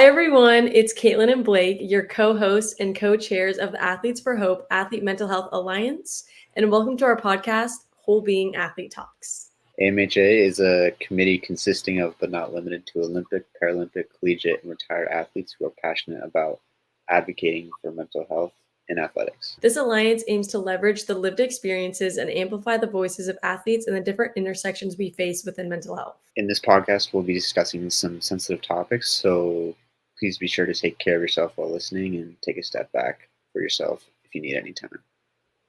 Hi, everyone. It's Caitlin and Blake, your co-hosts and co-chairs of the Athletes for Hope Athlete Mental Health Alliance, and welcome to our podcast, Whole Being Athlete Talks. AMHA is a committee consisting of, but not limited to, Olympic, Paralympic, collegiate, and retired athletes who are passionate about advocating for mental health in athletics. This alliance aims to leverage the lived experiences and amplify the voices of athletes and the different intersections we face within mental health. In this podcast, we'll be discussing some sensitive topics, so please be sure to take care of yourself while listening and take a step back for yourself if you need any time.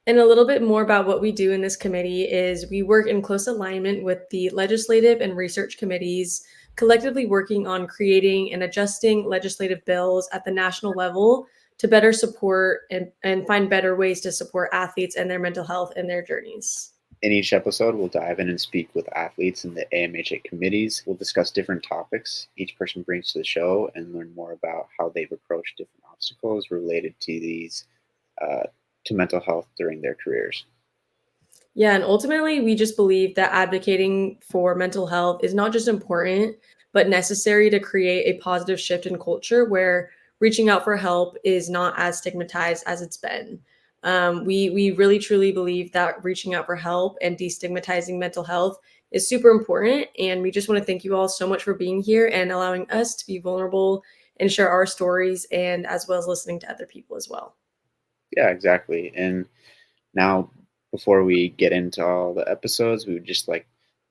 And a little bit more about what we do in this committee is we work in close alignment with the legislative and research committees, collectively working on creating and adjusting legislative bills at the national level to better support and find better ways to support athletes and their mental health and their journeys. In each episode, we'll dive in and speak with athletes in the AMHA committees. We'll discuss different topics each person brings to the show and learn more about how they've approached different obstacles related to these to mental health during their careers. Yeah, and ultimately, we just believe that advocating for mental health is not just important, but necessary to create a positive shift in culture where reaching out for help is not as stigmatized as it's been. We really truly believe that reaching out for help and destigmatizing mental health is super important. And we just want to thank you all so much for being here and allowing us to be vulnerable and share our stories, and as well as listening to other people as well. Yeah, exactly. And now, before we get into all the episodes, we would just like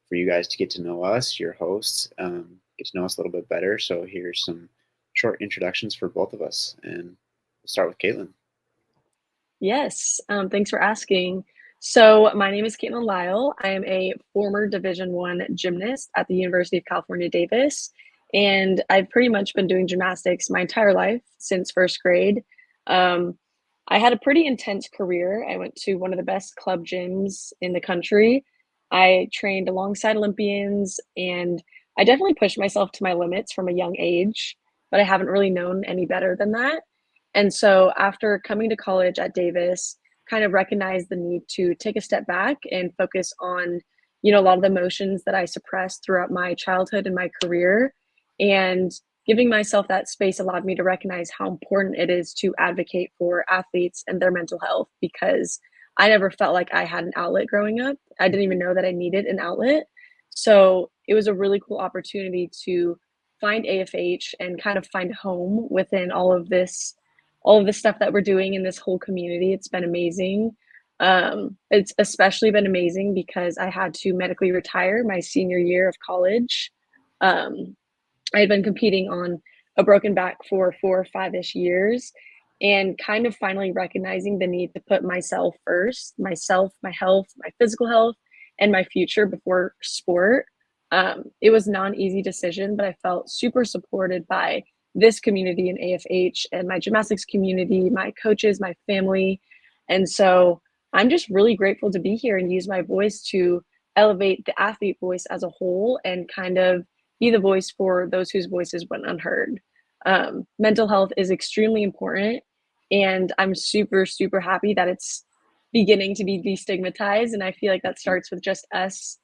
for you guys to get to know us, your hosts, get to know us a little bit better. So here's some short introductions for both of us. And we'll start with Caitlin. Yes, thanks for asking. So my name is Caitlin Lyle. I am a former Division I gymnast at the University of California, Davis, and I've pretty much been doing gymnastics my entire life since first grade. I had a pretty intense career. I went to one of the best club gyms in the country. I trained alongside Olympians, and I definitely pushed myself to my limits from a young age, but I haven't really known any better than that. And so after coming to college at Davis, kind of recognized the need to take a step back and focus on, a lot of the emotions that I suppressed throughout my childhood and my career. And giving myself that space allowed me to recognize how important it is to advocate for athletes and their mental health, because I never felt like I had an outlet growing up. I didn't even know that I needed an outlet. So it was a really cool opportunity to find AFH and kind of find home within all of the stuff that we're doing in this whole community. It's been amazing. It's especially been amazing because I had to medically retire my senior year of college. I had been competing on a broken back for 4 or 5-ish years, and kind of finally recognizing the need to put myself first, myself, my health, my physical health, and my future before sport. It was not an easy decision, but I felt super supported by this community in AFH and my gymnastics community, my coaches, my family. And so I'm just really grateful to be here and use my voice to elevate the athlete voice as a whole and kind of be the voice for those whose voices went unheard. Mental health is extremely important, and I'm super, super happy that it's beginning to be destigmatized. And I feel like that starts with just us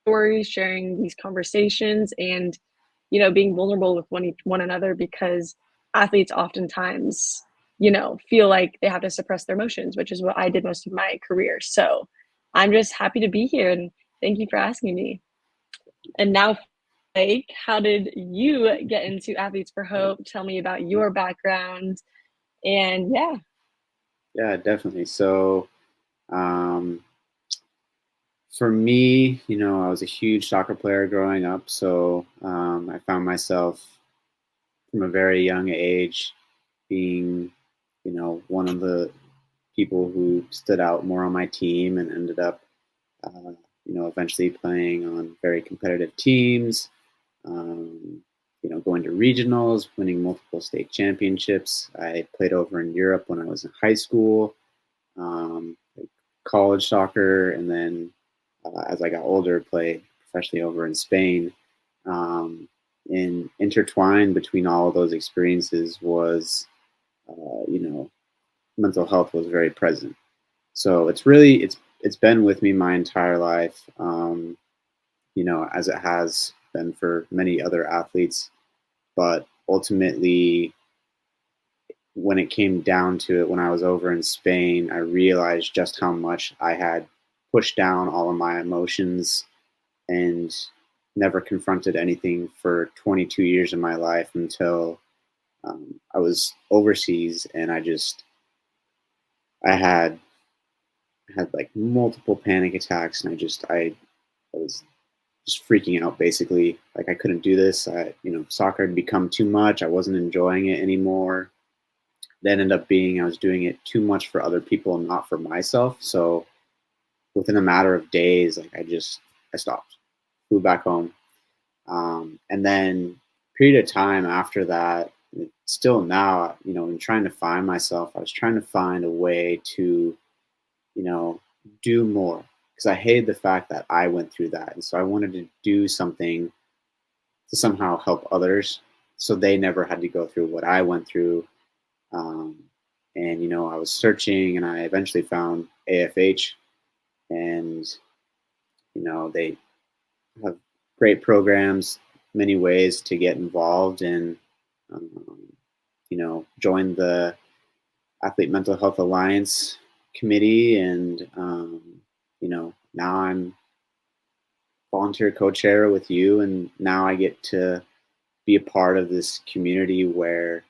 stories, sharing these conversations, and being vulnerable with one another, because athletes oftentimes feel like they have to suppress their emotions, which is what I did most of my career. So I'm just happy to be here, and thank you for asking me. And now, Blake, how did you get into Athletes for Hope? Tell me about your background. And Yeah, definitely. So for me, I was a huge soccer player growing up. So I found myself from a very young age being, one of the people who stood out more on my team and ended up, eventually playing on very competitive teams, going to regionals, winning multiple state championships. I played over in Europe when I was in high school, college soccer, and then as I got older, played professionally over in Spain. And intertwined between all of those experiences was, mental health was very present. So it's been with me my entire life, as it has been for many other athletes. But ultimately, when it came down to it, when I was over in Spain, I realized just how much I had pushed down all of my emotions and never confronted anything for 22 years of my life until I was overseas, and I had like multiple panic attacks, and I was just freaking out basically. Like I couldn't do this. Soccer had become too much. I wasn't enjoying it anymore. That ended up being I was doing it too much for other people and not for myself. So within a matter of days, like I stopped, flew back home, and then period of time after that, still now, in trying to find myself, I was trying to find a way to, you know, do more because I hated the fact that I went through that, and so I wanted to do something to somehow help others, so they never had to go through what I went through. Um, and I was searching, and I eventually found AFH, and they have great programs, many ways to get involved, and um, join the Athlete Mental Health Alliance committee, and now I'm volunteer co-chair with you, and now I get to be a part of this community where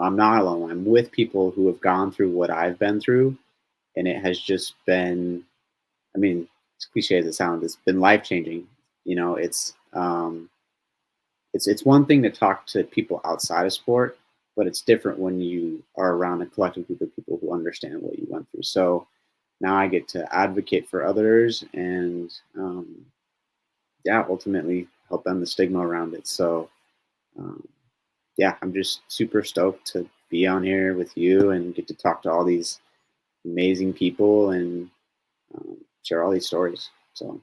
I'm not alone. I'm with people who have gone through what I've been through, and it has just been, I mean, as cliche as it sounds, it's been life changing. It's one thing to talk to people outside of sport, but it's different when you are around a collective group of people who understand what you went through. So now I get to advocate for others, and yeah, ultimately help end the stigma around it. So um, yeah, I'm just super stoked to be on here with you and get to talk to all these amazing people and share all these stories. So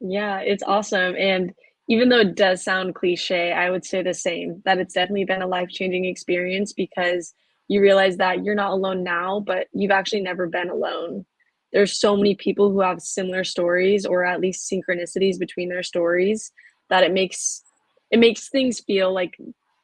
Yeah, it's awesome. And even though it does sound cliche, I would say the same, that it's definitely been a life-changing experience because you realize that you're not alone now, but you've actually never been alone. There's so many people who have similar stories or at least synchronicities between their stories that it makes things feel like,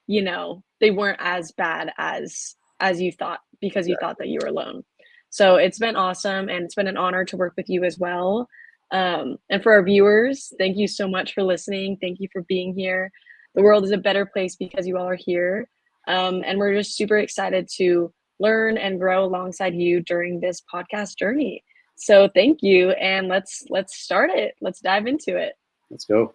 they weren't as bad as you thought because you thought that you were alone. So it's been awesome and it's been an honor to work with you as well. And for our viewers, thank you so much for listening. Thank you for being here. The world is a better place because you all are here. And we're just super excited to learn and grow alongside you during this podcast journey. So thank you. And let's start it. Let's dive into it. let's go.